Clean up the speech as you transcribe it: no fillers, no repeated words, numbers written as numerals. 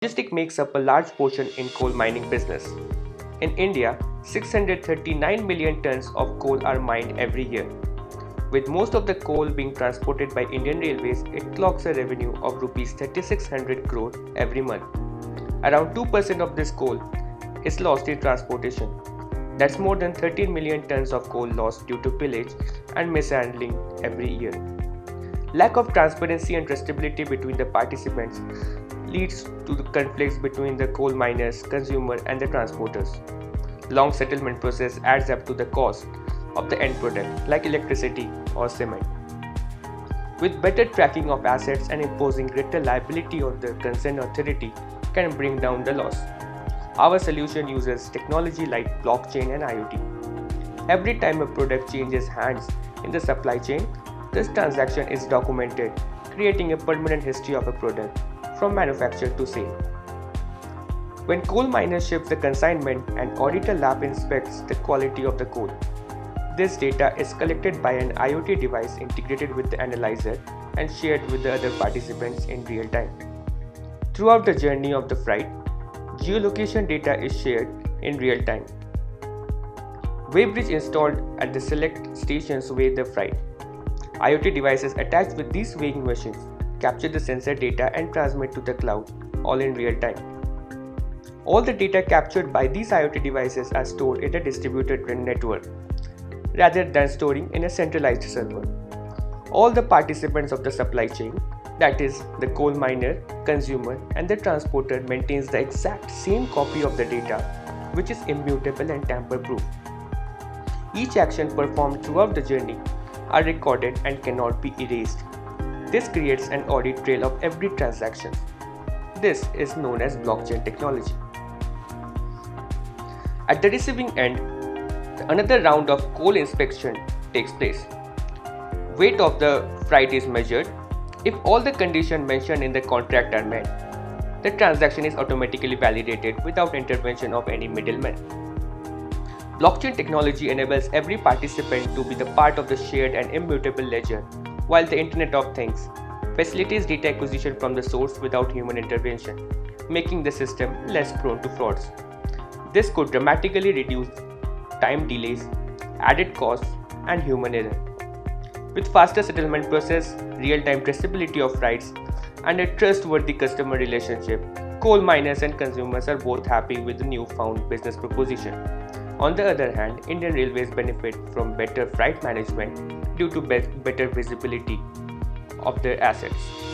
Logistics makes up a large portion in coal mining business. In India, 639 million tons of coal are mined every year. With most of the coal being transported by Indian Railways, it clocks a revenue of Rs 3600 crore every month. Around 2% of this coal is lost in transportation. That's more than 13 million tons of coal lost due to pillage and mishandling every year. Lack of transparency and trustability between the participants leads to the conflicts between the coal miners, consumer and the transporters. Long settlement process adds up to the cost of the end product like electricity or cement. With better tracking of assets and imposing greater liability on the concerned authority can bring down the loss. Our solution uses technology like blockchain and IoT. Every time a product changes hands in the supply chain, this transaction is documented, creating a permanent history of a product from manufacture to sale. When coal miner ships the consignment, an auditor lab inspects the quality of the coal. This data is collected by an IoT device integrated with the analyzer and shared with the other participants in real time. Throughout the journey of the freight, geolocation data is shared in real time. Weighbridge installed at the select stations weigh the freight. IoT devices attached with these weighing machines capture the sensor data and transmit to the cloud, all in real time. All the data captured by these IoT devices are stored in a distributed network, rather than storing in a centralized server. All the participants of the supply chain, that is, the coal miner, consumer, and the transporter, maintains the exact same copy of the data, which is immutable and tamper-proof. Each action performed throughout the journey are recorded and cannot be erased. This creates an audit trail of every transaction. This is known as blockchain technology. At the receiving end, another round of coal inspection takes place. Weight of the freight is measured. If all the conditions mentioned in the contract are met, the transaction is automatically validated without intervention of any middleman. Blockchain technology enables every participant to be the part of the shared and immutable ledger, while the Internet of Things facilitates data acquisition from the source without human intervention, making the system less prone to frauds. This could dramatically reduce time delays, added costs, and human error. With faster settlement process, real-time traceability of freights, and a trustworthy customer relationship, coal miners and consumers are both happy with the newfound business proposition. On the other hand, Indian Railways benefit from better freight management due to better visibility of their assets.